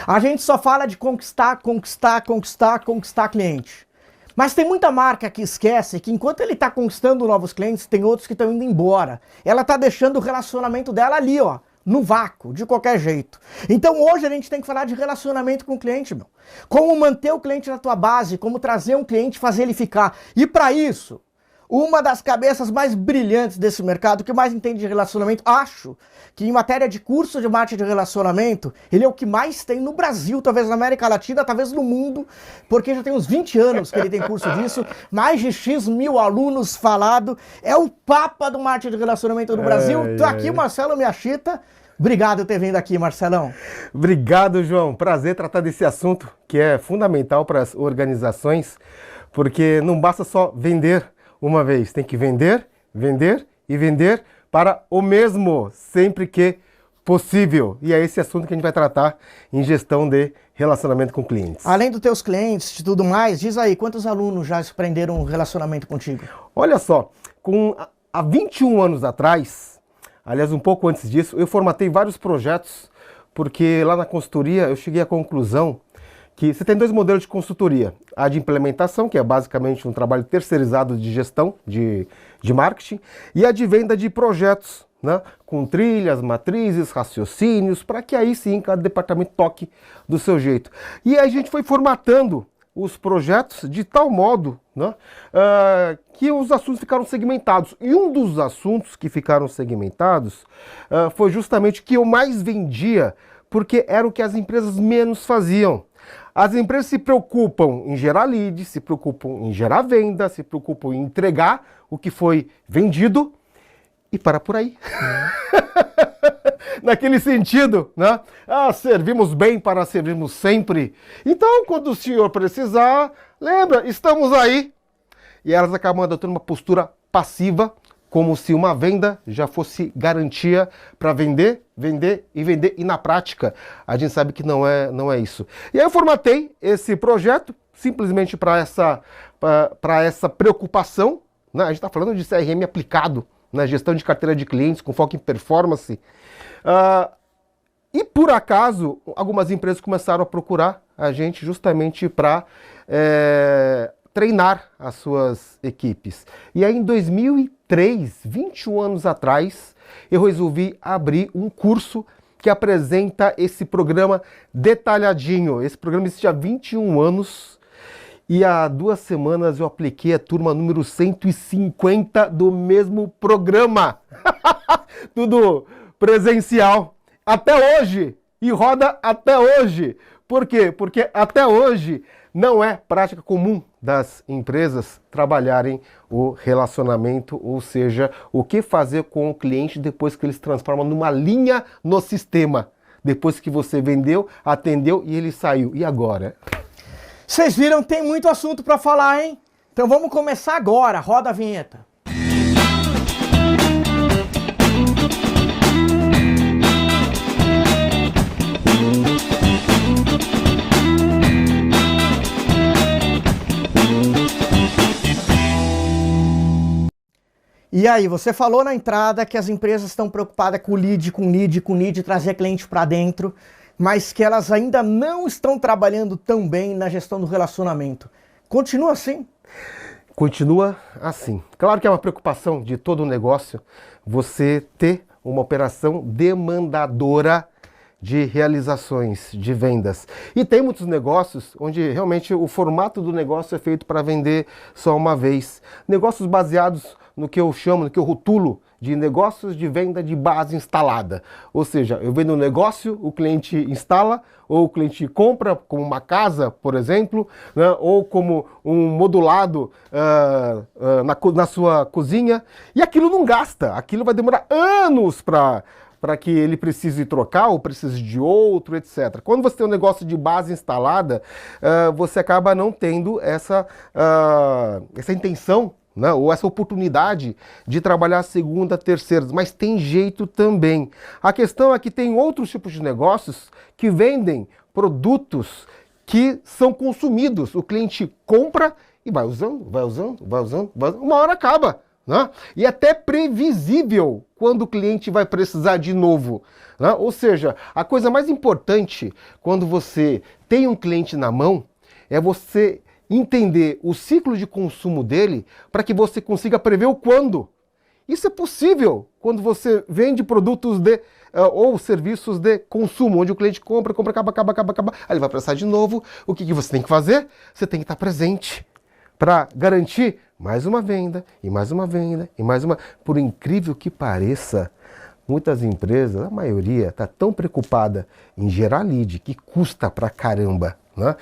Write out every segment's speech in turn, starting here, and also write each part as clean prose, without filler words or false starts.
A gente só fala de conquistar cliente. Mas tem muita marca que esquece que enquanto ele está conquistando novos clientes, tem outros que estão indo embora. Ela está deixando o relacionamento dela ali, ó, no vácuo, de qualquer jeito. Então hoje a gente tem que falar de relacionamento com o cliente, meu. Como manter o cliente na tua base, como trazer um cliente e fazer ele ficar. E para isso, uma das cabeças mais brilhantes desse mercado, que mais entende de relacionamento, acho que em matéria de curso de marketing de relacionamento, ele é o que mais tem no Brasil, talvez na América Latina, talvez no mundo, porque já tem uns 20 anos que ele tem curso disso, mais de X mil alunos falado, é o papa do marketing de relacionamento do Brasil. Tô aqui, Marcelo Miyashita. Obrigado por ter vindo aqui, Marcelão. Obrigado, João. Prazer tratar desse assunto que é fundamental para as organizações, porque não basta só vender uma vez, tem que vender, vender e vender para o mesmo, sempre que possível. E é esse assunto que a gente vai tratar em gestão de relacionamento com clientes. Além dos teus clientes e tudo mais, diz aí, quantos alunos já aprenderam um relacionamento contigo? Olha só, há 21 anos atrás, aliás, um pouco antes disso, eu formatei vários projetos, porque lá na consultoria eu cheguei à conclusão que você tem dois modelos de consultoria. A de implementação, que é basicamente um trabalho terceirizado de gestão de marketing, e a de venda de projetos, né, com trilhas, matrizes, raciocínios, para que aí sim cada departamento toque do seu jeito. E aí a gente foi formatando os projetos de tal modo, né, que os assuntos ficaram segmentados. E um dos assuntos que ficaram segmentados foi justamente o que eu mais vendia, porque era o que as empresas menos faziam. As empresas se preocupam em gerar leads, se preocupam em gerar venda, se preocupam em entregar o que foi vendido e para por aí. Naquele sentido, né? Servimos bem para servirmos sempre. Então, quando o senhor precisar, lembra, estamos aí. E elas acabam adotando uma postura passiva, como se uma venda já fosse garantia para vender, vender e vender. E na prática, a gente sabe que não é isso. E aí eu formatei esse projeto simplesmente para essa preocupação, né? A gente está falando de CRM aplicado, né? Gestão de carteira de clientes com foco em performance. E por acaso, algumas empresas começaram a procurar a gente justamente para treinar as suas equipes. E aí em 2003, 21 anos atrás, eu resolvi abrir um curso que apresenta esse programa detalhadinho. Esse programa existe há 21 anos e há 2 semanas eu apliquei a turma número 150 do mesmo programa. Tudo presencial. Até hoje. E roda até hoje. Por quê? Porque até hoje não é prática comum das empresas trabalharem o relacionamento, ou seja, o que fazer com o cliente depois que eles transformam numa linha no sistema. Depois que você vendeu, atendeu e ele saiu. E agora? Vocês viram, tem muito assunto para falar, hein? Então vamos começar agora. Roda a vinheta. E aí, você falou na entrada que as empresas estão preocupadas com lead, trazer cliente para dentro, mas que elas ainda não estão trabalhando tão bem na gestão do relacionamento. Continua assim? Continua assim. Claro que é uma preocupação de todo o negócio você ter uma operação demandadora de realizações, de vendas. E tem muitos negócios onde realmente o formato do negócio é feito para vender só uma vez. Negócios baseados no que eu chamo, no que eu rotulo de negócios de venda de base instalada. Ou seja, eu vendo um negócio, o cliente instala, ou o cliente compra, como uma casa, por exemplo, né, ou como um modulado na sua cozinha, e aquilo não gasta, aquilo vai demorar anos para que ele precise trocar ou precise de outro, etc. Quando você tem um negócio de base instalada, você acaba não tendo essa intenção, né, ou essa oportunidade de trabalhar segunda, terceira, mas tem jeito também. A questão é que tem outros tipos de negócios que vendem produtos que são consumidos. O cliente compra e vai usando, uma hora acaba. né? E até previsível quando o cliente vai precisar de novo, né? Ou seja, a coisa mais importante quando você tem um cliente na mão é você entender o ciclo de consumo dele para que você consiga prever o quando. Isso é possível quando você vende produtos ou serviços de consumo, onde o cliente compra, acaba. Aí ele vai precisar de novo. O que você tem que fazer? Você tem que estar presente para garantir mais uma venda, e mais uma venda, e mais uma... Por incrível que pareça, muitas empresas, a maioria, está tão preocupada em gerar lead, que custa pra caramba, né?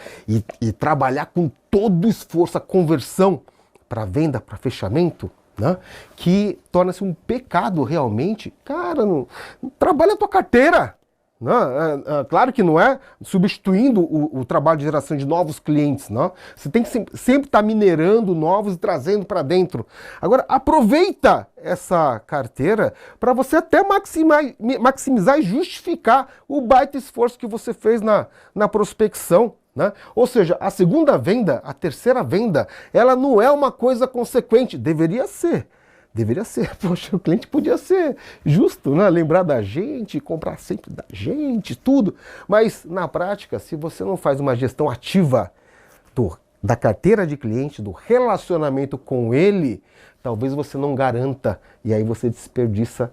E trabalhar com todo o esforço, a conversão para venda, para fechamento, né? Que torna-se um pecado realmente. Cara, não trabalha a tua carteira. Claro que não é substituindo o trabalho de geração de novos clientes, não. Você tem que sempre estar minerando novos e trazendo para dentro. Agora, aproveita essa carteira para você até maximizar e justificar o baita esforço que você fez na prospecção, né? Ou seja, a segunda venda, a terceira venda, ela não é uma coisa consequente, deveria ser. Deveria ser, poxa, o cliente podia ser justo, né? Lembrar da gente, comprar sempre da gente, tudo. Mas, na prática, se você não faz uma gestão ativa da carteira de cliente, do relacionamento com ele, talvez você não garanta. E aí você desperdiça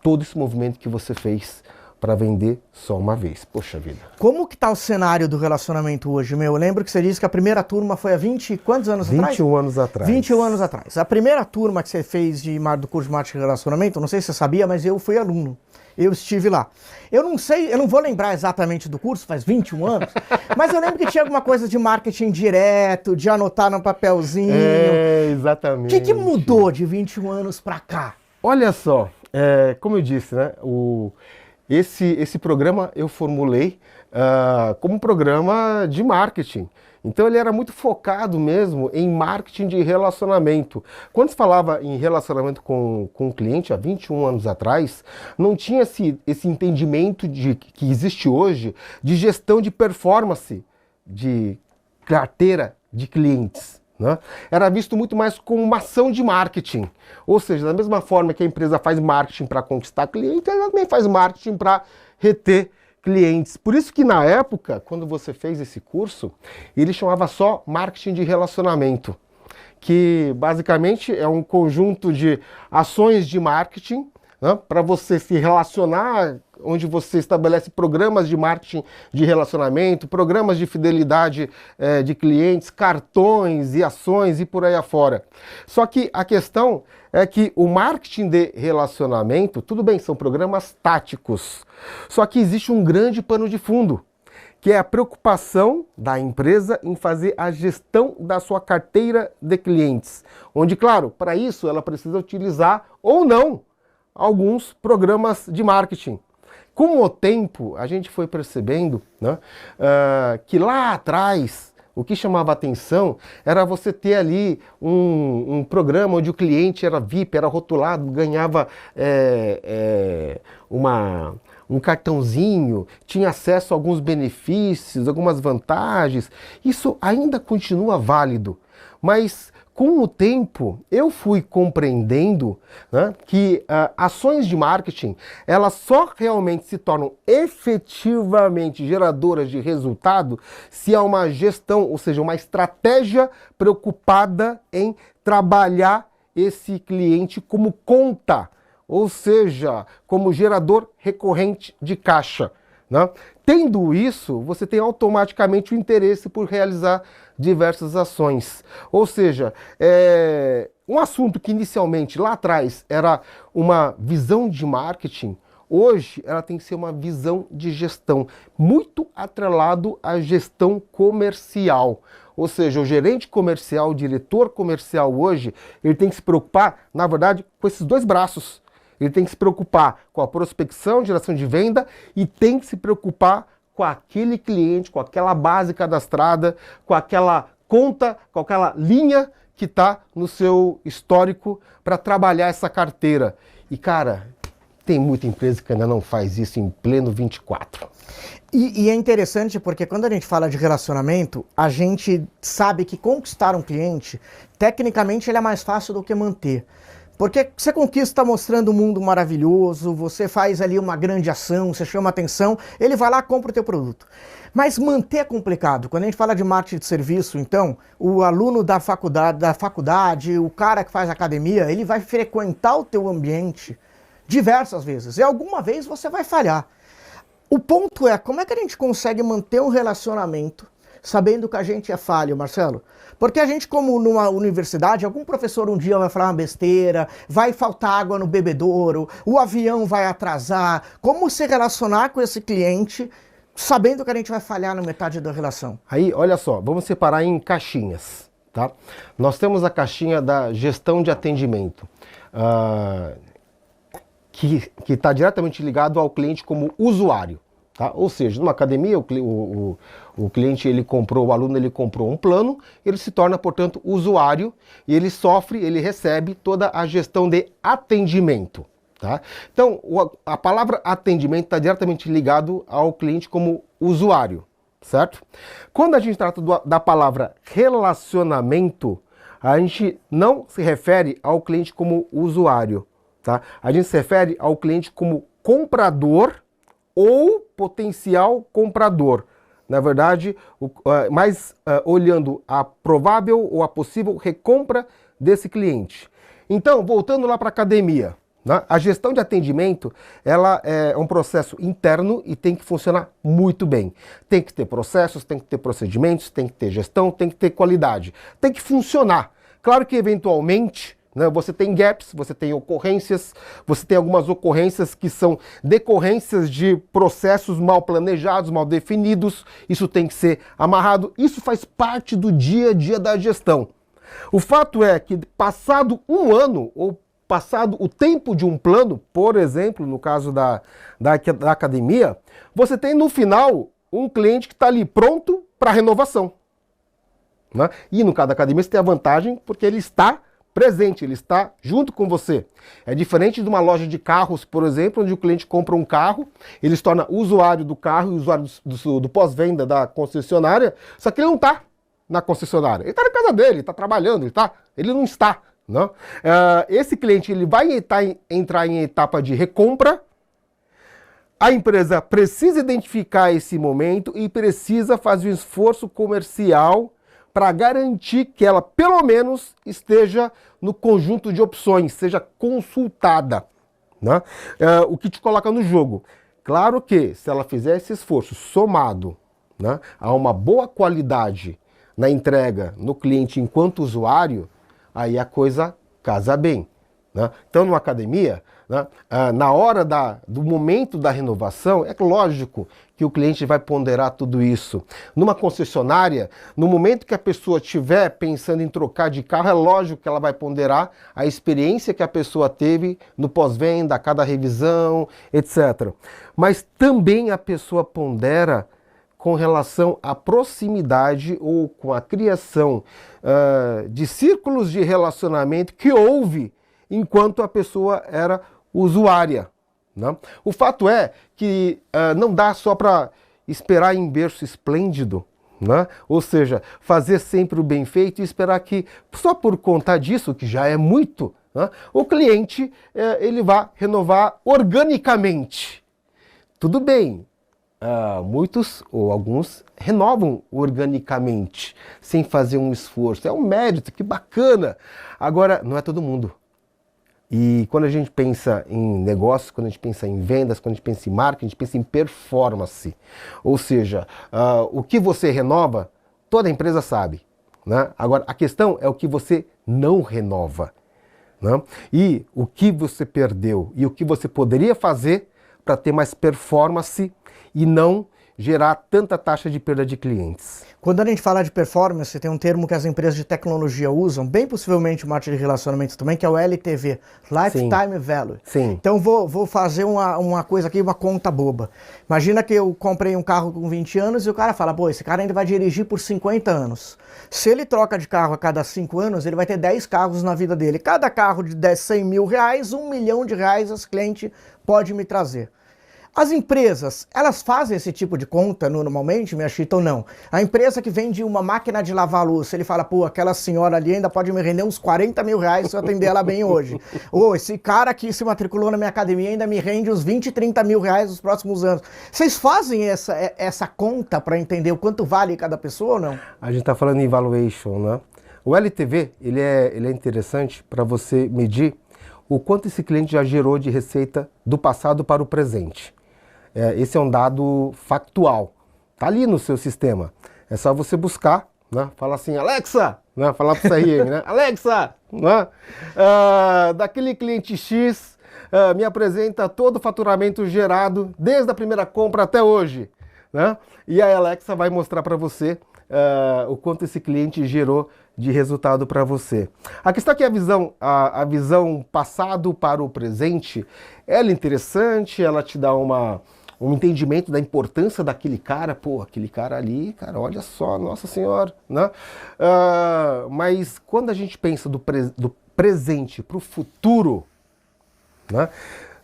todo esse movimento que você fez para vender só uma vez. Poxa vida. Como que tá o cenário do relacionamento hoje, meu? Eu lembro que você disse que a primeira turma foi há 20... Quantos anos atrás? 21 anos atrás. 21 anos atrás. A primeira turma que você fez do curso de marketing e relacionamento, não sei se você sabia, mas eu fui aluno. Eu estive lá. Eu não sei, eu não vou lembrar exatamente do curso, faz 21 anos, mas eu lembro que tinha alguma coisa de marketing direto, de anotar no papelzinho. É, exatamente. O que mudou de 21 anos para cá? Olha só, como eu disse, né? Esse programa eu formulei como um programa de marketing. Então ele era muito focado mesmo em marketing de relacionamento. Quando se falava em relacionamento com o cliente há 21 anos atrás, não tinha esse entendimento que existe hoje de gestão de performance de carteira de clientes, né? Era visto muito mais como uma ação de marketing. Ou seja, da mesma forma que a empresa faz marketing para conquistar clientes, ela também faz marketing para reter clientes. Por isso que na época, quando você fez esse curso, ele chamava só marketing de relacionamento, que basicamente é um conjunto de ações de marketing, né, para você se relacionar, onde você estabelece programas de marketing de relacionamento, programas de fidelidade de clientes, cartões e ações e por aí afora. Só que a questão é que o marketing de relacionamento, tudo bem, são programas táticos, só que existe um grande pano de fundo, que é a preocupação da empresa em fazer a gestão da sua carteira de clientes, onde, claro, para isso ela precisa utilizar ou não alguns programas de marketing. Com o tempo, a gente foi percebendo, né, que lá atrás, o que chamava atenção era você ter ali um programa onde o cliente era VIP, era rotulado, ganhava um cartãozinho, tinha acesso a alguns benefícios, algumas vantagens. Isso ainda continua válido, mas com o tempo, eu fui compreendendo, né, que ações de marketing, elas só realmente se tornam efetivamente geradoras de resultado se há uma gestão, ou seja, uma estratégia preocupada em trabalhar esse cliente como conta, ou seja, como gerador recorrente de caixa, né? Tendo isso, você tem automaticamente o interesse por realizar diversas ações. Ou seja, um assunto que inicialmente lá atrás era uma visão de marketing, hoje ela tem que ser uma visão de gestão, muito atrelado à gestão comercial. Ou seja, o gerente comercial, o diretor comercial hoje, ele tem que se preocupar, na verdade, com esses dois braços. Ele tem que se preocupar com a prospecção, geração de venda e tem que se preocupar com aquele cliente, com aquela base cadastrada, com aquela conta, com aquela linha que está no seu histórico para trabalhar essa carteira. E cara, Tem muita empresa que ainda não faz isso em pleno 24. E é interessante porque quando a gente fala de relacionamento, a gente sabe que conquistar um cliente, tecnicamente, ele é mais fácil do que manter. Porque você conquista mostrando um mundo maravilhoso, você faz ali uma grande ação, você chama atenção, ele vai lá e compra o teu produto. Mas manter é complicado. Quando a gente fala de marketing de serviço, então, o aluno da faculdade, o cara que faz academia, ele vai frequentar o teu ambiente diversas vezes. E alguma vez você vai falhar. O ponto é, como é que a gente consegue manter um relacionamento sabendo que a gente é falho, Marcelo? Porque a gente, como numa universidade, algum professor um dia vai falar uma besteira, vai faltar água no bebedouro, o avião vai atrasar. Como se relacionar com esse cliente sabendo que a gente vai falhar na metade da relação? Aí, olha só, vamos separar em caixinhas, tá? Nós temos a caixinha da gestão de atendimento, que está diretamente ligado ao cliente como usuário. Tá? Ou seja, numa academia, o cliente, o aluno ele comprou um plano, ele se torna, portanto, usuário e ele recebe toda a gestão de atendimento. Tá? Então, a palavra atendimento está diretamente ligado ao cliente como usuário, certo? Quando a gente trata da palavra relacionamento, a gente não se refere ao cliente como usuário, tá? A gente se refere ao cliente como comprador ou potencial comprador. Na verdade, olhando a provável ou a possível recompra desse cliente. Então, voltando lá para a academia, né? A gestão de atendimento, ela é um processo interno e tem que funcionar muito bem. Tem que ter processos, tem que ter procedimentos, tem que ter gestão, tem que ter qualidade. Tem que funcionar. Claro que, eventualmente, né, você tem gaps, você tem ocorrências, você tem algumas ocorrências que são decorrências de processos mal planejados, mal definidos, isso tem que ser amarrado, isso faz parte do dia a dia da gestão. O fato é que passado um ano, ou passado o tempo de um plano, por exemplo, no caso da academia, você tem no final um cliente que está ali pronto para renovação. Né? E no caso da academia você tem a vantagem porque ele está presente, ele está junto com você. É diferente de uma loja de carros, por exemplo, onde o cliente compra um carro, ele se torna usuário do carro e usuário do pós-venda da concessionária, só que ele não está na concessionária. Ele está na casa dele, ele está trabalhando, ele não está. Não? Esse cliente ele vai entrar em etapa de recompra. A empresa precisa identificar esse momento e precisa fazer um esforço comercial para garantir que ela, pelo menos, esteja no conjunto de opções, seja consultada. Né? O que te coloca no jogo. Claro que, se ela fizer esse esforço somado, né, a uma boa qualidade na entrega no cliente enquanto usuário, aí a coisa casa bem. Né? Então, numa academia, né, na hora do momento da renovação, é lógico que o cliente vai ponderar tudo isso. Numa concessionária, no momento que a pessoa estiver pensando em trocar de carro, é lógico que ela vai ponderar a experiência que a pessoa teve no pós-venda, a cada revisão, etc. Mas também a pessoa pondera com relação à proximidade ou com a criação de círculos de relacionamento que houve enquanto a pessoa era usuária. Né? O fato é que não dá só para esperar em berço esplêndido, né? Ou seja, fazer sempre o bem feito e esperar que, só por conta disso, que já é muito, né, o cliente ele vá renovar organicamente. Tudo bem. Muitos ou alguns renovam organicamente, sem fazer um esforço. É um mérito, que bacana. Agora, não é todo mundo. E quando a gente pensa em negócios, quando a gente pensa em vendas, quando a gente pensa em marketing, a gente pensa em performance. Ou seja, o que você renova, toda empresa sabe. Né? Agora, a questão é o que você não renova. Né? E o que você perdeu e o que você poderia fazer para ter mais performance e não gerar tanta taxa de perda de clientes? Quando a gente fala de performance, tem um termo que as empresas de tecnologia usam, bem possivelmente o marketing de relacionamento também, que é o LTV, Lifetime Value. Sim. Então vou fazer uma coisa aqui, uma conta boba. Imagina que eu comprei um carro com 20 anos e o cara fala, pô, esse cara ainda vai dirigir por 50 anos. Se ele troca de carro a cada 5 anos, ele vai ter 10 carros na vida dele. Cada carro de 100 mil reais, R$1 milhão esse cliente pode me trazer. As empresas, elas fazem esse tipo de conta normalmente, minha chita, ou não? A empresa que vende uma máquina de lavar louça, ele fala, pô, aquela senhora ali ainda pode me render uns 40 mil reais se eu atender ela bem hoje. Ou esse cara que se matriculou na minha academia ainda me rende uns 20, 30 mil reais nos próximos anos. Vocês fazem essa conta para entender o quanto vale cada pessoa ou não? A gente está falando em valuation, né? O LTV, ele é interessante para você medir o quanto esse cliente já gerou de receita do passado para o presente. Esse é um dado factual, tá ali no seu sistema. É só você buscar, né? Falar assim, Alexa, né? Falar para o CRM, né? Alexa, né? Daquele cliente X, me apresenta todo o faturamento gerado desde a primeira compra até hoje, né? E a Alexa vai mostrar para você o quanto esse cliente gerou de resultado para você. A questão é que a visão passado para o presente, ela é interessante, ela te dá um entendimento da importância daquele cara, pô, aquele cara ali, cara, olha só, nossa senhora, né? Mas quando a gente pensa do presente para o futuro, né?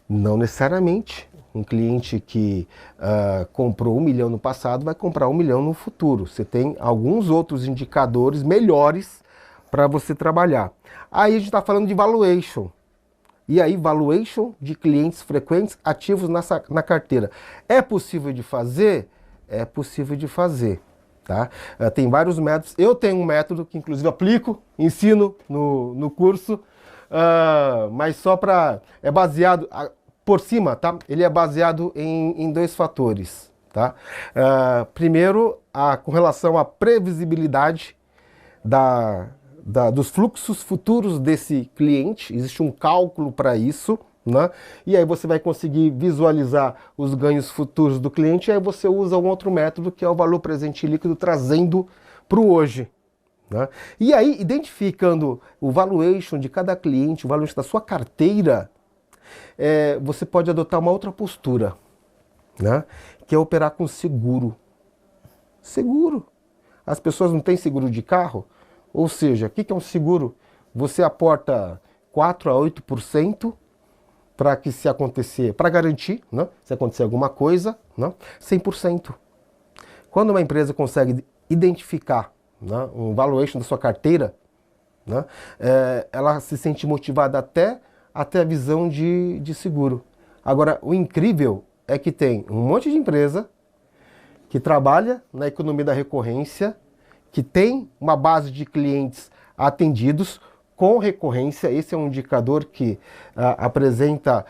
Não necessariamente um cliente que comprou 1 milhão no passado vai comprar 1 milhão no futuro. Você tem alguns outros indicadores melhores para você trabalhar. Aí a gente está falando de valuation. E aí, valuation de clientes frequentes ativos na carteira. É possível de fazer? É possível de fazer. Tá? Tem vários métodos. Eu tenho um método que, inclusive, aplico, ensino no curso, mas só para... É baseado... Por cima, tá? Ele é baseado em 2 fatores. Tá? Primeiro, com relação à previsibilidade dos fluxos futuros desse cliente, existe um cálculo para isso, né? E aí você vai conseguir visualizar os ganhos futuros do cliente, e aí você usa um outro método que é o valor presente líquido trazendo para o hoje. Né? E aí, identificando o valuation de cada cliente, o valuation da sua carteira, você pode adotar uma outra postura, né? Que é operar com seguro. Seguro. As pessoas não têm seguro de carro? Ou seja, o que é um seguro? Você aporta 4 a 8% para que se acontecer, para garantir, né, se acontecer alguma coisa, né, 100%. Quando uma empresa consegue identificar, né, um valuation da sua carteira, né, ela se sente motivada até a visão de seguro. Agora, o incrível é que tem um monte de empresa que trabalha na economia da recorrência, que tem uma base de clientes atendidos com recorrência. Esse é um indicador que apresenta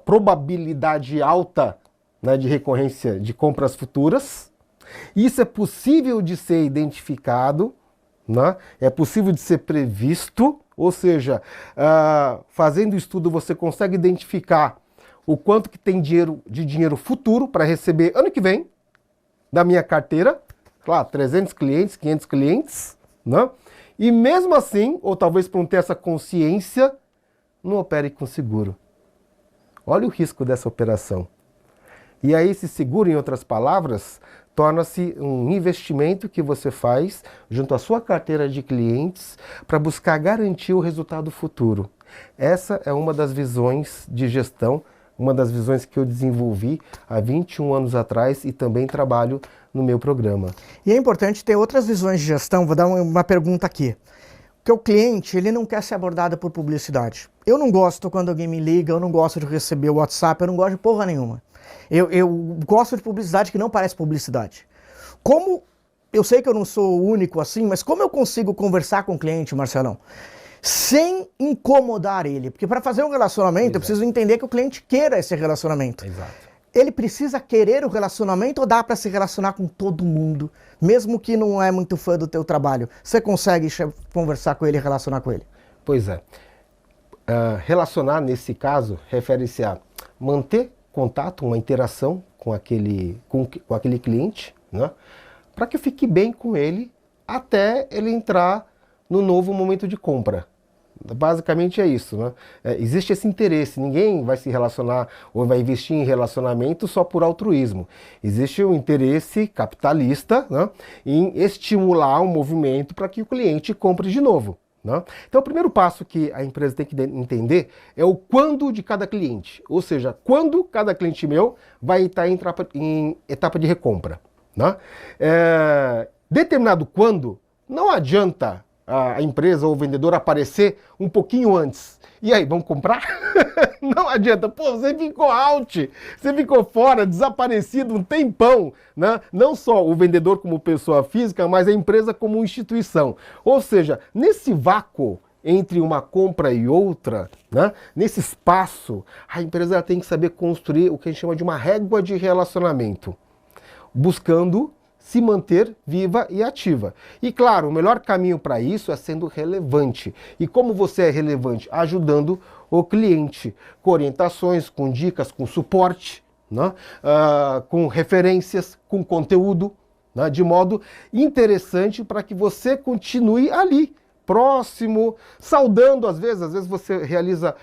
probabilidade alta, né, de recorrência de compras futuras. Isso é possível de ser identificado, né? É possível de ser previsto, ou seja, fazendo estudo você consegue identificar o quanto que tem de dinheiro futuro para receber ano que vem da minha carteira. Claro, 300 clientes, 500 clientes, né? E mesmo assim, ou talvez por não ter essa consciência, não opere com seguro. Olha o risco dessa operação. E aí esse seguro, em outras palavras, torna-se um investimento que você faz junto à sua carteira de clientes para buscar garantir o resultado futuro. Essa é uma das visões de gestão, uma das visões que eu desenvolvi há 21 anos atrás e também trabalho no meu programa. E é importante ter outras visões de gestão. Vou dar uma pergunta aqui. Porque o cliente, ele não quer ser abordado por publicidade. Eu não gosto quando alguém me liga, eu não gosto de receber o WhatsApp, eu não gosto de porra nenhuma. Eu gosto de publicidade que não parece publicidade. Como, eu sei que eu não sou o único assim, mas como eu consigo conversar com o cliente, Marcelão, sem incomodar ele? Porque para fazer um relacionamento, Exato. Eu preciso entender que o cliente queira esse relacionamento. Exato. Ele precisa querer o relacionamento ou dá para se relacionar com todo mundo, mesmo que não é muito fã do teu trabalho? Você consegue conversar com ele e relacionar com ele? Pois é. Relacionar, nesse caso, refere-se a manter contato, uma interação com aquele cliente, né? Para que eu fique bem com ele até ele entrar no novo momento de compra. Basicamente é isso, né? Existe esse interesse, ninguém vai se relacionar ou vai investir em relacionamento só por altruísmo. Existe um interesse capitalista, né, em estimular um movimento para que o cliente compre de novo, né? Então o primeiro passo que a empresa tem que entender é o quando de cada cliente, ou seja, quando cada cliente meu vai estar em etapa de recompra, né? Determinado quando, não adianta a empresa ou o vendedor aparecer um pouquinho antes. E aí, vamos comprar? Não adianta. Pô, você ficou out, você ficou fora, desaparecido um tempão, né? Não só o vendedor como pessoa física, mas a empresa como instituição. Ou seja, nesse vácuo entre uma compra e outra, né? Nesse espaço, a empresa tem que saber construir o que a gente chama de uma régua de relacionamento, buscando se manter viva e ativa. E claro, o melhor caminho para isso é sendo relevante. E como você é relevante? Ajudando o cliente, com orientações, com dicas, com suporte, né? Com referências, com conteúdo, né? De modo interessante para que você continue ali, próximo, saudando às vezes você realiza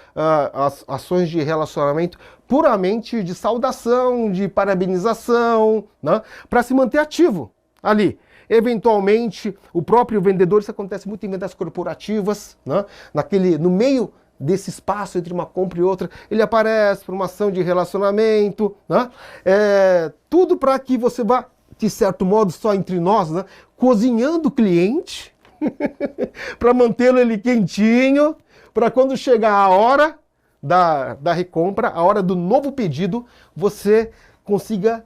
ações de relacionamento puramente de saudação, de parabenização, né, para se manter ativo ali. Eventualmente, o próprio vendedor, isso acontece muito em vendas corporativas, né, no meio desse espaço entre uma compra e outra, ele aparece para uma ação de relacionamento, né, tudo para que você vá, de certo modo, só entre nós, né, cozinhando o cliente, para mantê-lo ele quentinho, para quando chegar a hora da recompra, a hora do novo pedido, você consiga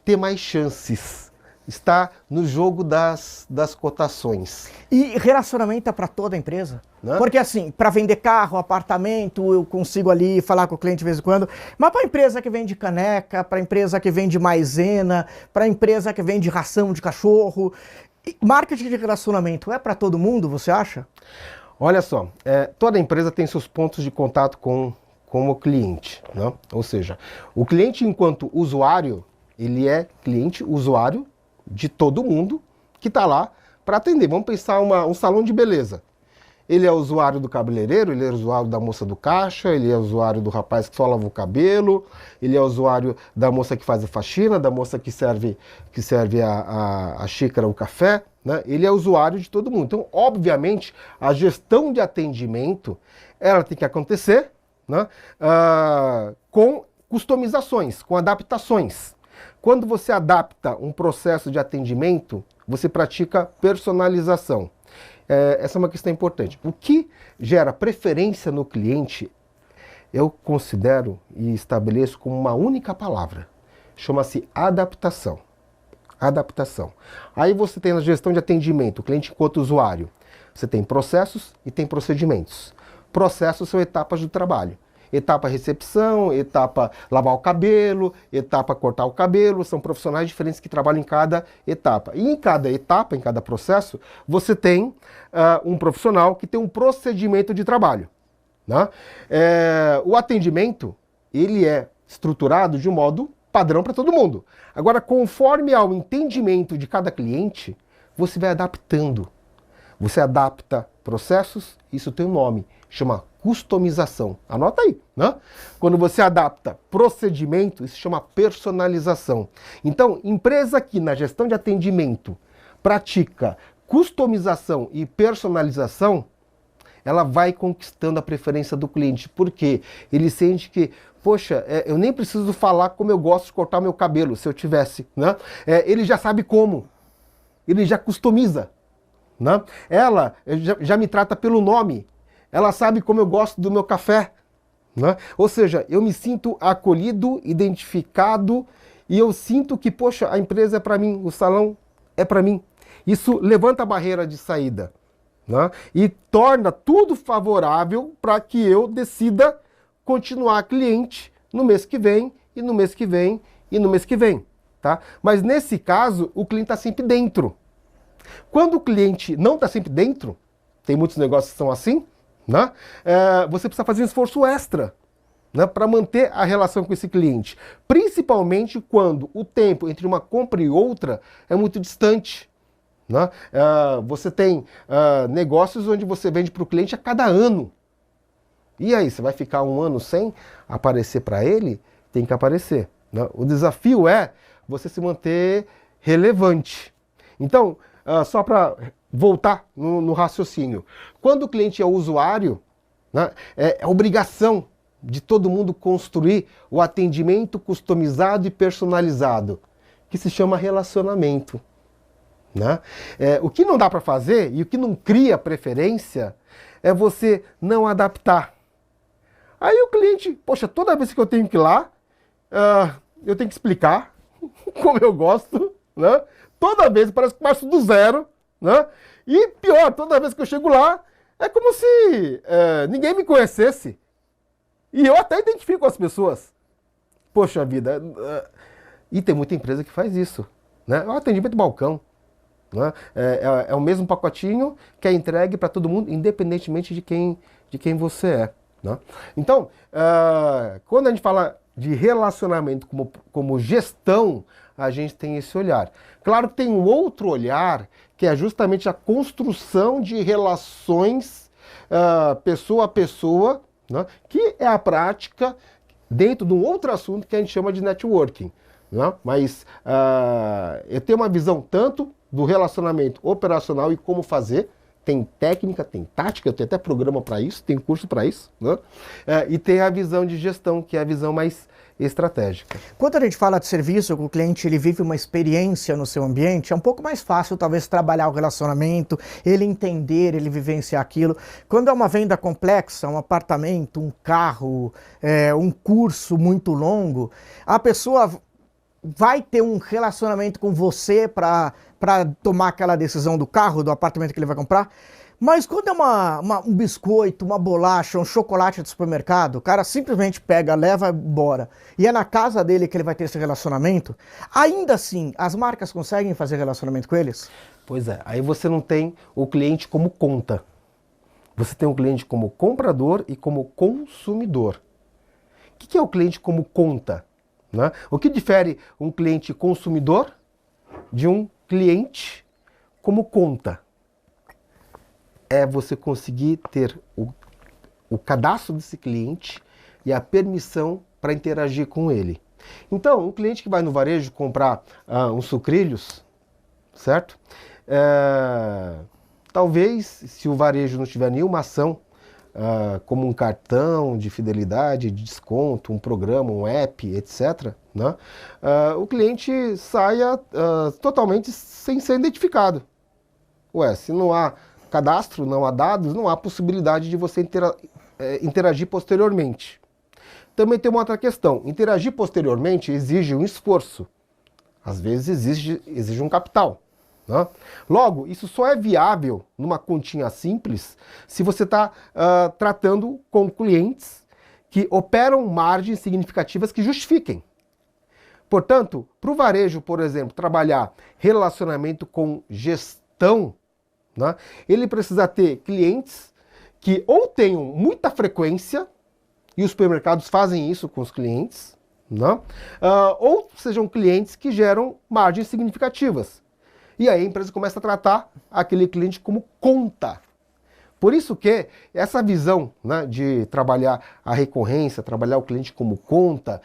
ter mais chances. Está no jogo das cotações. E relacionamento é para toda a empresa? Né? Porque assim, para vender carro, apartamento, eu consigo ali falar com o cliente de vez em quando, mas para a empresa que vende caneca, para a empresa que vende maisena, para a empresa que vende ração de cachorro, marketing de relacionamento é para todo mundo, você acha? Olha só, toda empresa tem seus pontos de contato com o cliente, né? Ou seja, o cliente enquanto usuário, ele é cliente, usuário de todo mundo que está lá para atender. Vamos pensar um salão de beleza. Ele é usuário do cabeleireiro, ele é usuário da moça do caixa, ele é usuário do rapaz que só lava o cabelo, ele é usuário da moça que faz a faxina, da moça que serve a xícara, o café, né? Ele é usuário de todo mundo. Então, obviamente, a gestão de atendimento, ela tem que acontecer, né, com customizações, com adaptações. Quando você adapta um processo de atendimento, você pratica personalização. Essa é uma questão importante. O que gera preferência no cliente, eu considero e estabeleço como uma única palavra. Chama-se adaptação. Adaptação. Aí você tem na gestão de atendimento, o cliente enquanto usuário. Você tem processos e tem procedimentos. Processos são etapas do trabalho. Etapa recepção, etapa lavar o cabelo, etapa cortar o cabelo, são profissionais diferentes que trabalham em cada etapa. E em cada etapa, em cada processo, você tem um profissional que tem um procedimento de trabalho, né? O atendimento, ele é estruturado de um modo padrão para todo mundo. Agora, conforme ao entendimento de cada cliente, você vai adaptando. Você adapta processos, isso tem um nome, chama customização. Anota aí, né? Quando você adapta procedimento, isso chama personalização. Então, empresa que na gestão de atendimento pratica customização e personalização, ela vai conquistando a preferência do cliente, porque ele sente que, poxa, eu nem preciso falar como eu gosto de cortar meu cabelo, se eu tivesse, né? Ele já sabe como, ele já customiza, né? Ela já me trata pelo nome, ela sabe como eu gosto do meu café, né? Ou seja, eu me sinto acolhido, identificado, e eu sinto que, poxa, a empresa é para mim, o salão é para mim. Isso levanta a barreira de saída, né? E torna tudo favorável para que eu decida continuar cliente no mês que vem, e no mês que vem, e no mês que vem, tá? Mas nesse caso, o cliente está sempre dentro. Quando o cliente não está sempre dentro, tem muitos negócios que são assim, né? Você precisa fazer um esforço extra, né, para manter a relação com esse cliente, principalmente quando o tempo entre uma compra e outra é muito distante. Né? Você tem negócios onde você vende para o cliente a cada ano. E aí, você vai ficar um ano sem aparecer para ele? Tem que aparecer. Né? O desafio é você se manter relevante. Então, só para voltar no raciocínio, quando o cliente é usuário, né, é obrigação de todo mundo construir o atendimento customizado e personalizado, que se chama relacionamento. Né? O que não dá para fazer e o que não cria preferência é você não adaptar. Aí o cliente, poxa, toda vez que eu tenho que ir lá, eu tenho que explicar como eu gosto, né? Toda vez parece que passo do zero, né? E pior, toda vez que eu chego lá, é como se ninguém me conhecesse. E eu até identifico as pessoas. Poxa vida, e tem muita empresa que faz isso, né? É um atendimento balcão. Né? É o mesmo pacotinho que é entregue para todo mundo, independentemente de quem você é. Né? Então, quando a gente fala de relacionamento como gestão, a gente tem esse olhar. Claro que tem um outro olhar, que é justamente a construção de relações pessoa a pessoa, né? Que é a prática dentro de um outro assunto que a gente chama de networking. Né? Mas eu tenho uma visão tanto do relacionamento operacional e como fazer. Tem técnica, tem tática, eu tenho até programa para isso, tem curso para isso. Né? E tem a visão de gestão, que é a visão mais estratégica. Quando a gente fala de serviço, o cliente ele vive uma experiência no seu ambiente, é um pouco mais fácil talvez trabalhar o relacionamento, ele entender, ele vivenciar aquilo. Quando é uma venda complexa, um apartamento, um carro, um curso muito longo, a pessoa vai ter um relacionamento com você para tomar aquela decisão do carro, do apartamento que ele vai comprar. Mas quando é um biscoito, uma bolacha, um chocolate do supermercado, o cara simplesmente pega, leva embora, e é na casa dele que ele vai ter esse relacionamento, ainda assim, as marcas conseguem fazer relacionamento com eles? Pois é, aí você não tem o cliente como conta. Você tem o cliente como comprador e como consumidor. O que é o cliente como conta? Né? O que difere um cliente consumidor de um cliente como conta? É você conseguir ter o cadastro desse cliente e a permissão para interagir com ele. Então, um cliente que vai no varejo comprar uns sucrilhos, certo? Talvez, se o varejo não tiver nenhuma ação, como um cartão de fidelidade, de desconto, um programa, um app, etc., né? O cliente saia totalmente sem ser identificado. Ué, se não há cadastro, não há dados, não há possibilidade de você interagir posteriormente. Também tem uma outra questão. Interagir posteriormente exige um esforço. Às vezes exige um capital. Né? Logo, isso só é viável numa continha simples se você está tratando com clientes que operam margens significativas que justifiquem. Portanto, para o varejo, por exemplo, trabalhar relacionamento com gestão, né, ele precisa ter clientes que ou tenham muita frequência, e os supermercados fazem isso com os clientes, né, ou sejam clientes que geram margens significativas. E aí a empresa começa a tratar aquele cliente como conta. Por isso que essa visão, né, de trabalhar a recorrência, trabalhar o cliente como conta,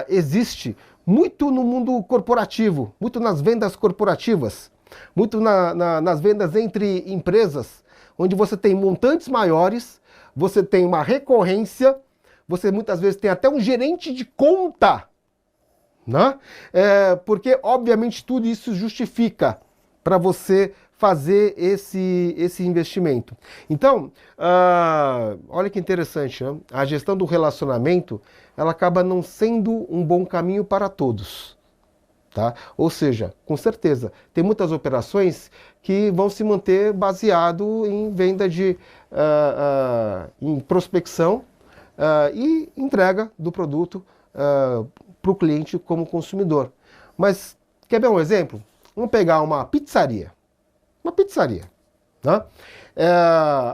existe muito no mundo corporativo, muito nas vendas corporativas, muito nas vendas entre empresas, onde você tem montantes maiores, você tem uma recorrência, você muitas vezes tem até um gerente de conta, né? Porque, obviamente, tudo isso justifica para você fazer esse investimento. Então, olha que interessante, né? A gestão do relacionamento, ela acaba não sendo um bom caminho para todos. Tá? Ou seja, com certeza, tem muitas operações que vão se manter baseado em venda em prospecção e entrega do produto para o cliente como consumidor. Mas, quer ver um exemplo? Vamos pegar uma pizzaria. Uma pizzaria. Né?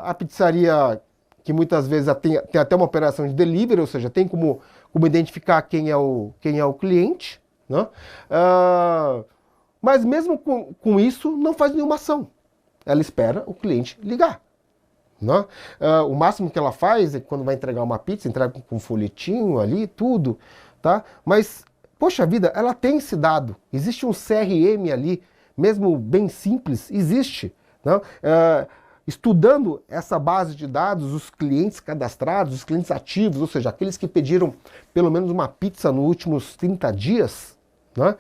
A pizzaria que muitas vezes tem até uma operação de delivery, ou seja, tem como identificar quem é o cliente, né? Mas mesmo com isso, não faz nenhuma ação. Ela espera o cliente ligar. Né? O máximo que ela faz é quando vai entregar uma pizza, entrega com um folhetinho ali, tudo, tá? Mas, poxa vida, ela tem esse dado. Existe um CRM ali, mesmo bem simples, existe. Né? Estudando essa base de dados, os clientes cadastrados, os clientes ativos, ou seja, aqueles que pediram pelo menos uma pizza nos últimos 30 dias, né?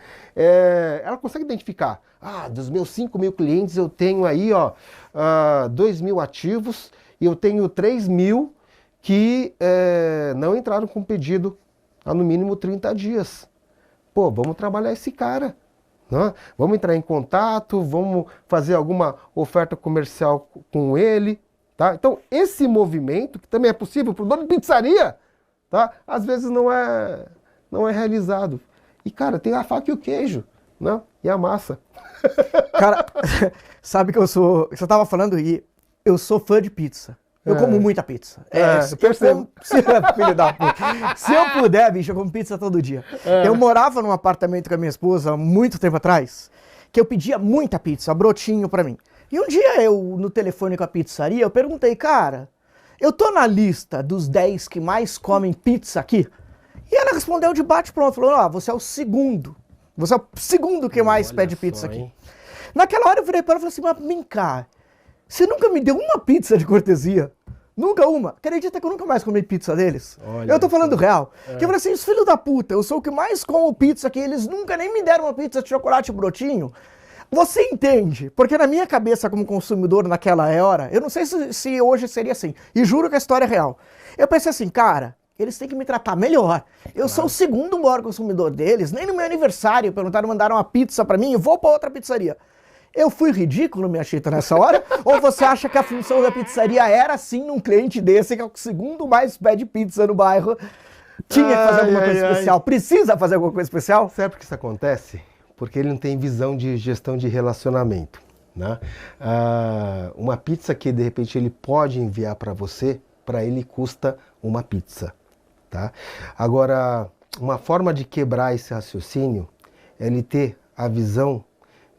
Ela consegue identificar, dos meus 5.000 clientes eu tenho aí 2.000 ativos e eu tenho 3.000 que não entraram com pedido há no mínimo 30 dias. Pô, vamos trabalhar esse cara. Né? Vamos entrar em contato, vamos fazer alguma oferta comercial com ele. Tá? Então, esse movimento, que também é possível para o dono de pizzaria, tá? Às vezes não é realizado. E, cara, tem a faca e o queijo, né? E a massa. Cara, sabe que você estava falando e eu sou fã de pizza. Eu como muita pizza. Percebo. Filho da puta. Se eu puder, bicho, eu como pizza todo dia. Eu morava num apartamento com a minha esposa há muito tempo atrás, que eu pedia muita pizza, brotinho pra mim. E um dia eu, no telefone com a pizzaria, eu perguntei, cara, eu tô na lista dos 10 que mais comem pizza aqui? E ela respondeu de bate-pronto, falou, você é o segundo. Você é o segundo que mais pede pizza aqui. Naquela hora eu virei para ela e falei assim, mas vem cá, você nunca me deu uma pizza de cortesia? Nunca uma. Acredita que eu nunca mais comi pizza deles? Olha, eu tô falando real. Que eu falei assim, os filhos da puta, eu sou o que mais como pizza aqui, eles nunca nem me deram uma pizza de chocolate brotinho. Você entende? Porque na minha cabeça como consumidor naquela hora, eu não sei se hoje seria assim, e juro que a história é real. Eu pensei assim, cara, eles têm que me tratar melhor. Eu sou o segundo maior consumidor deles, nem no meu aniversário perguntaram, mandaram uma pizza pra mim, eu vou pra outra pizzaria. Eu fui ridículo, minha chita, nessa hora? Ou você acha que a função da pizzaria era, sim, num cliente desse, que é o segundo mais pede pizza no bairro, tinha que fazer alguma coisa especial? Precisa fazer alguma coisa especial? Sabe por que isso acontece? Porque ele não tem visão de gestão de relacionamento. Né? Uma pizza que, de repente, ele pode enviar para você, para ele custa uma pizza. Tá? Agora, uma forma de quebrar esse raciocínio é ele ter a visão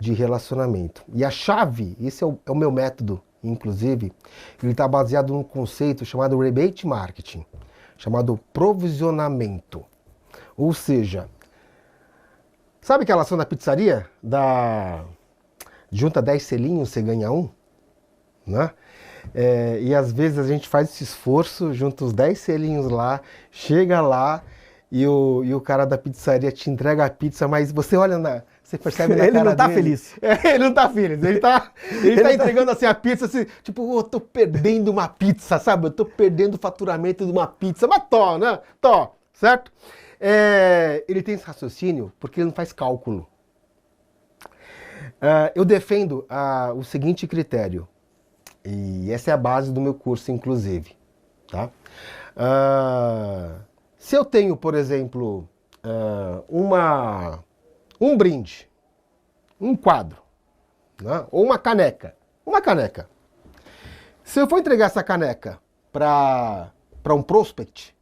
de relacionamento. E a chave, esse é o meu método, inclusive, ele está baseado num conceito chamado rebate marketing, chamado provisionamento. Ou seja, sabe aquela ação da pizzaria? Junta 10 selinhos, você ganha um? Né? E às vezes a gente faz esse esforço, junta os 10 selinhos lá, chega lá e o cara da pizzaria te entrega a pizza, mas você olha você percebe na ele cara não tá dele, feliz. Ele não tá feliz. Ele tá entregando assim a pizza, assim, tipo, eu tô perdendo uma pizza, sabe? Eu tô perdendo o faturamento de uma pizza. Mas né? Certo? Ele tem esse raciocínio porque ele não faz cálculo. Eu defendo o seguinte critério, e essa é a base do meu curso, inclusive. Tá? Se eu tenho, por exemplo, um brinde, um quadro, né? Ou uma caneca. Se eu for entregar essa caneca para um prospect,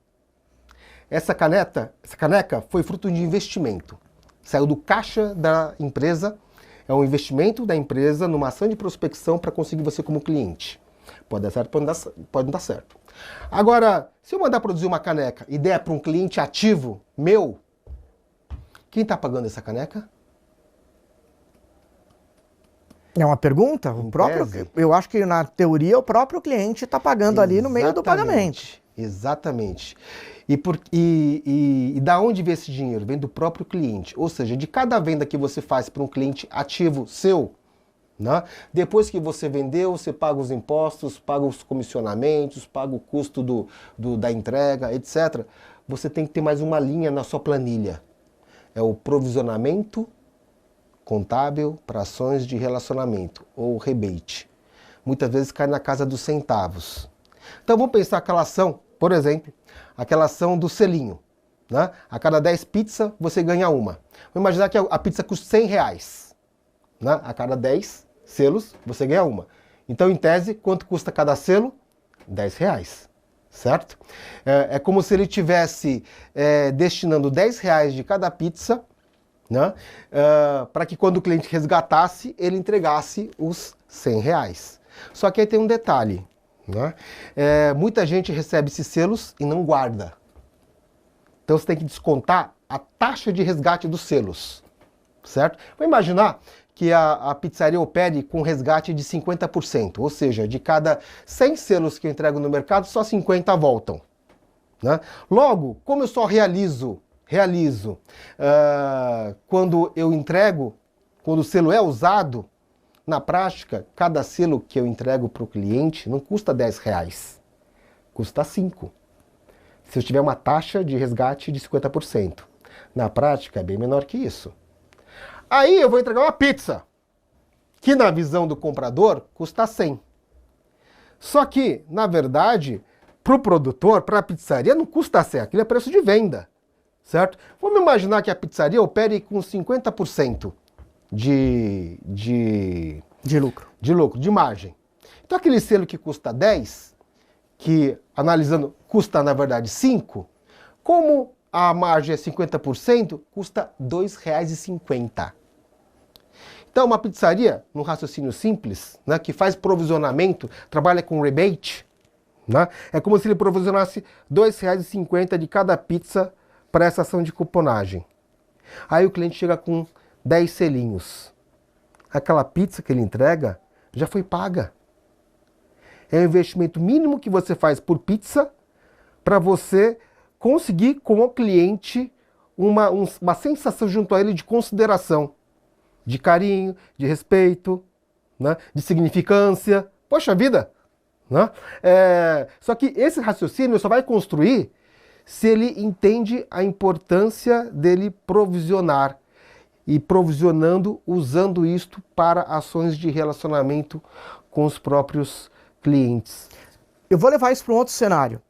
essa caneca foi fruto de investimento. Saiu do caixa da empresa, é um investimento da empresa numa ação de prospecção para conseguir você como cliente. Pode dar certo, pode não dar certo. Agora, se eu mandar produzir uma caneca e der para um cliente ativo meu, quem está pagando essa caneca? É uma pergunta? Eu acho que na teoria o próprio cliente está pagando ali no meio do pagamento. Exatamente. E da onde vem esse dinheiro? Vem do próprio cliente. Ou seja, de cada venda que você faz para um cliente ativo seu, né? Depois que você vendeu, você paga os impostos, paga os comissionamentos, paga o custo da entrega, etc. Você tem que ter mais uma linha na sua planilha. É o provisionamento contábil para ações de relacionamento, ou rebate. Muitas vezes cai na casa dos centavos. Então vamos pensar aquela ação, por exemplo, aquela ação do selinho. Né? A cada 10 pizzas você ganha uma. Vamos imaginar que a pizza custa R$100. Né? A cada 10 selos você ganha uma. Então, em tese, quanto custa cada selo? R$10. certo? É como se ele estivesse destinando R$10 de cada pizza, né? Para que quando o cliente resgatasse, ele entregasse os R$100. Só que aí tem um detalhe, né? Muita gente recebe esses selos e não guarda. Então você tem que descontar a taxa de resgate dos selos, certo? Vou imaginar que a pizzaria opere com resgate de 50%, ou seja, de cada 100 selos que eu entrego no mercado, só 50 voltam, né? Logo, como eu só realizo quando eu entrego, quando o selo é usado, na prática, cada selo que eu entrego para o cliente não custa R$10, custa 5. Se eu tiver uma taxa de resgate de 50%. Na prática, é bem menor que isso. Aí eu vou entregar uma pizza, que na visão do comprador custa 100. Só que, na verdade, para o produtor, para a pizzaria, não custa 100, aquilo é preço de venda, certo? Vamos imaginar que a pizzaria opere com 50% de lucro, de margem. Então aquele selo que custa 10, que analisando custa na verdade 5, como a margem é 50%, custa R$2,50. Então uma pizzaria, num raciocínio simples, né, que faz provisionamento, trabalha com rebate, né, é como se ele provisionasse R$2,50 de cada pizza para essa ação de cuponagem. Aí o cliente chega com 10 selinhos. Aquela pizza que ele entrega já foi paga. É o investimento mínimo que você faz por pizza para você conseguir com o cliente uma sensação junto a ele de consideração, de carinho, de respeito, né, de significância. Poxa vida! Né? Só que esse raciocínio só vai construir se ele entende a importância dele provisionar. E provisionando, usando isto para ações de relacionamento com os próprios clientes. Eu vou levar isso para um outro cenário.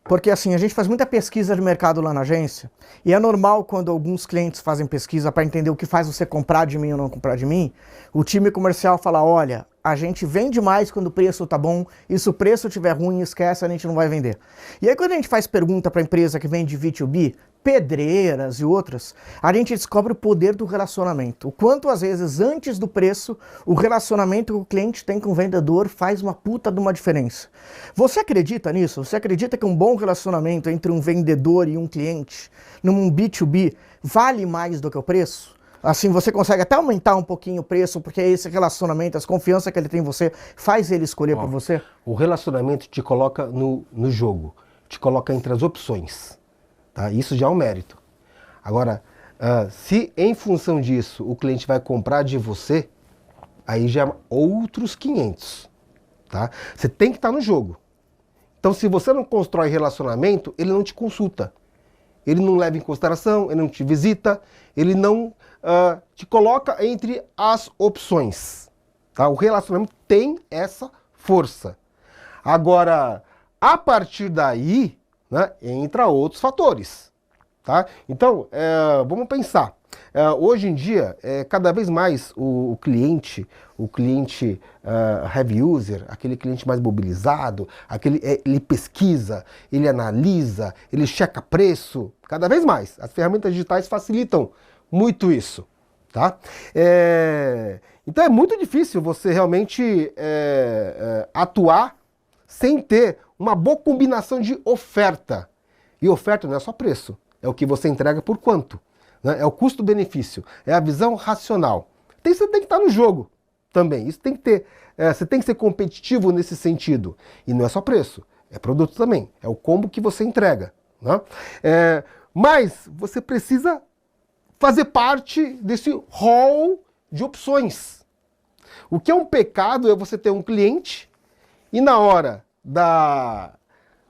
Porque assim, a gente faz muita pesquisa de mercado lá na agência, e é normal quando alguns clientes fazem pesquisa para entender o que faz você comprar de mim ou não comprar de mim, o time comercial fala, olha, a gente vende mais quando o preço tá bom, e se o preço estiver ruim, esquece, a gente não vai vender. E aí quando a gente faz pergunta para empresa que vende B2B, pedreiras e outras, a gente descobre o poder do relacionamento. O quanto às vezes antes do preço, o relacionamento que o cliente tem com o vendedor faz uma puta de uma diferença. Você acredita nisso? Você acredita que um bom relacionamento entre um vendedor e um cliente, num B2B, vale mais do que o preço? Assim, você consegue até aumentar um pouquinho o preço, porque esse relacionamento, a confiança que ele tem em você, faz ele escolher por você? O relacionamento te coloca no jogo, te coloca entre as opções. Tá? Isso já é um mérito. Agora, se em função disso o cliente vai comprar de você, aí já é outros 500. Tá? Você tem que estar no jogo. Então, se você não constrói relacionamento, ele não te consulta. Ele não leva em consideração, ele não te visita, ele não te coloca entre as opções. Tá? O relacionamento tem essa força. Agora, a partir daí, né, entra outros fatores. Tá? Então, vamos pensar. Hoje em dia, cada vez mais o cliente heavy user, aquele cliente mais mobilizado, ele pesquisa, ele analisa, ele checa preço, cada vez mais. As ferramentas digitais facilitam muito isso. Tá? Então é muito difícil você realmente atuar sem ter uma boa combinação de oferta. E oferta não é só preço, é o que você entrega por quanto. Né? É o custo-benefício, é a visão racional. Você tem que estar no jogo também. Isso tem que ter, você tem que ser competitivo nesse sentido. E não é só preço, é produto também. É o combo que você entrega. Né? Mas você precisa fazer parte desse hall de opções. O que é um pecado é você ter um cliente e na hora da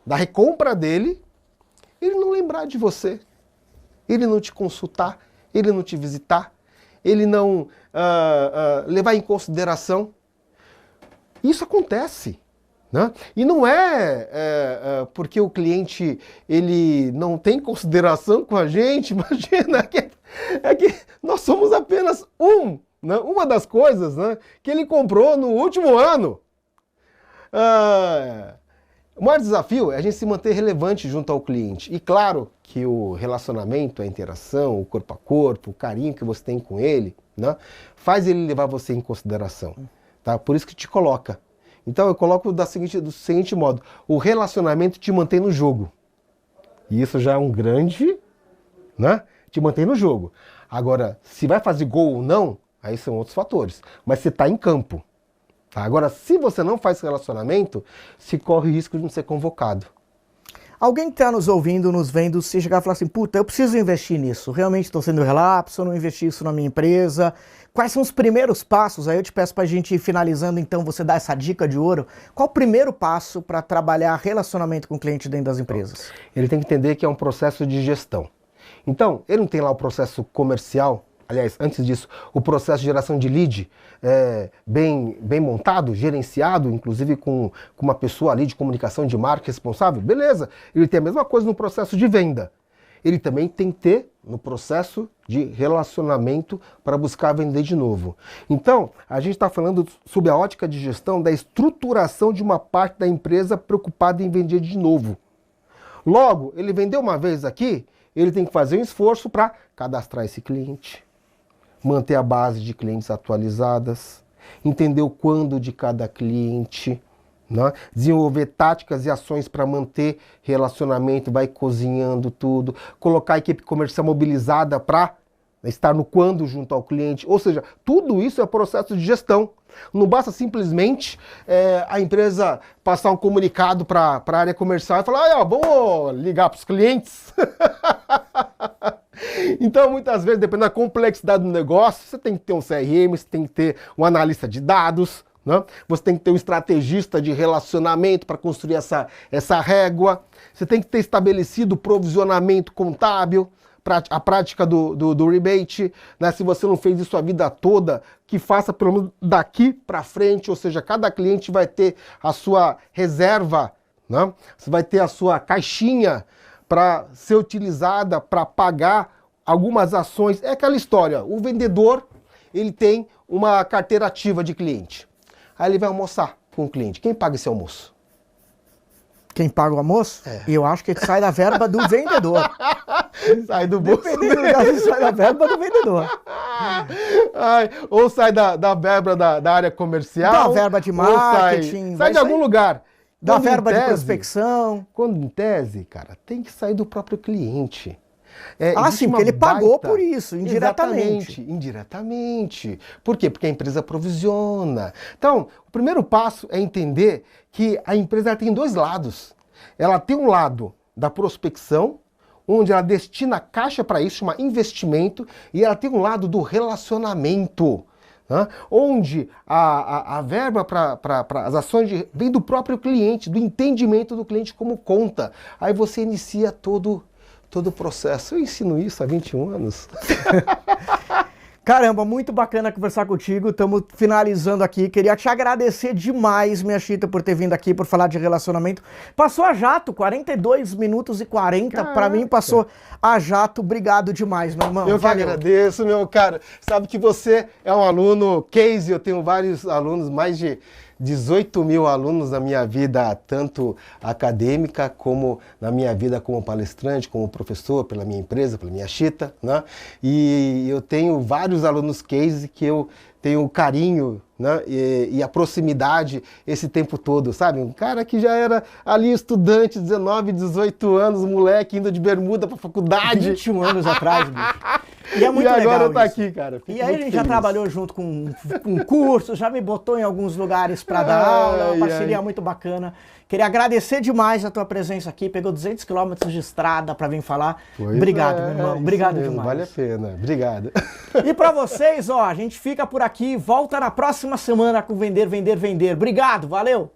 recompra dele, ele não lembrar de você, ele não te consultar, ele não te visitar, ele não levar em consideração. Isso acontece. Né? E não porque o cliente ele não tem consideração com a gente, imagina, é que nós somos apenas né? Uma das coisas, né, que ele comprou no último ano. O maior desafio é a gente se manter relevante junto ao cliente. E claro que o relacionamento, a interação, o corpo a corpo, o carinho que você tem com ele, né, faz ele levar você em consideração. Tá? Por isso que te coloca. Então eu coloco do seguinte modo, o relacionamento te mantém no jogo. E isso já é um grande, né, te mantém no jogo. Agora, se vai fazer gol ou não, aí são outros fatores. Mas você está em campo. Tá? Agora, se você não faz relacionamento, se corre o risco de não ser convocado. Alguém que está nos ouvindo, nos vendo, se chegar e falar assim, puta, eu preciso investir nisso, realmente estou sendo relapso, eu não investi isso na minha empresa. Quais são os primeiros passos? Aí eu te peço para a gente ir finalizando, então, você dar essa dica de ouro. Qual o primeiro passo para trabalhar relacionamento com o cliente dentro das empresas? Ele tem que entender que é um processo de gestão. Então, ele não tem lá o processo comercial. Aliás, antes disso, o processo de geração de lead bem montado, gerenciado, inclusive com uma pessoa ali de comunicação de marca responsável, beleza. Ele tem a mesma coisa no processo de venda. Ele também tem que ter no processo de relacionamento para buscar vender de novo. Então, a gente está falando sob a ótica de gestão da estruturação de uma parte da empresa preocupada em vender de novo. Logo, ele vendeu uma vez aqui, ele tem que fazer um esforço para cadastrar esse cliente, manter a base de clientes atualizadas, entender o quando de cada cliente, né? Desenvolver táticas e ações para manter relacionamento, vai cozinhando tudo, colocar a equipe comercial mobilizada para estar no quando junto ao cliente, ou seja, tudo isso é processo de gestão. Não basta simplesmente a empresa passar um comunicado para a área comercial e falar, vamos ligar para os clientes. Então, muitas vezes, dependendo da complexidade do negócio, você tem que ter um CRM, você tem que ter um analista de dados, né? Você tem que ter um estrategista de relacionamento para construir essa régua, você tem que ter estabelecido o provisionamento contábil, a prática do rebate, né? Se você não fez isso a vida toda, que faça pelo menos daqui para frente, ou seja, cada cliente vai ter a sua reserva, né? Você vai ter a sua caixinha para ser utilizada para pagar algumas ações. É aquela história, o vendedor, ele tem uma carteira ativa de cliente. Aí ele vai almoçar com o cliente. Quem paga esse almoço? Quem paga o almoço? E eu acho que sai da verba do vendedor. Sai do bolso. Dependendo do caso, sai da verba do vendedor. Ou sai da verba da área comercial. Da verba de marketing. Sai de algum lugar. Da verba de prospecção. Quando em tese, cara, tem que sair do próprio cliente. Sim, porque ele pagou por isso, indiretamente. Indiretamente. Por quê? Porque a empresa provisiona. Então, o primeiro passo é entender que a empresa tem dois lados. Ela tem um lado da prospecção, onde ela destina caixa para isso, chama investimento, e ela tem um lado do relacionamento, né? Onde a verba para as ações vem do próprio cliente, do entendimento do cliente como conta. Aí você inicia todo o processo. Eu ensino isso há 21 anos. Caramba, muito bacana conversar contigo. Estamos finalizando aqui. Queria te agradecer demais, minha Chita, por ter vindo aqui, por falar de relacionamento. Passou a jato, 42 minutos e 40. Para mim, passou a jato. Obrigado demais, meu irmão. Eu que agradeço, meu cara. Sabe que você é um aluno case. Eu tenho vários alunos, mais de 18 mil alunos na minha vida, tanto acadêmica como na minha vida como palestrante, como professor, pela minha empresa, pela minha Chita, né? E eu tenho vários alunos case que eu tenho carinho, né? E a proximidade esse tempo todo, sabe? Um cara que já era ali estudante, 19, 18 anos, moleque, indo de bermuda pra faculdade. 21 anos atrás, bicho. E é muito legal. E agora eu tô isso. aqui, cara. Fico e aí a gente feliz. já trabalhou junto com cursos, já me botou em alguns lugares para dar aula, uma parceria muito bacana. Queria agradecer demais a tua presença aqui, pegou 200 quilômetros de estrada para vir falar. Obrigado, meu irmão. Obrigado demais. Vale a pena. Obrigado. E para vocês, a gente fica por aqui, volta na próxima semana com Vender, Vender, Vender. Obrigado, valeu!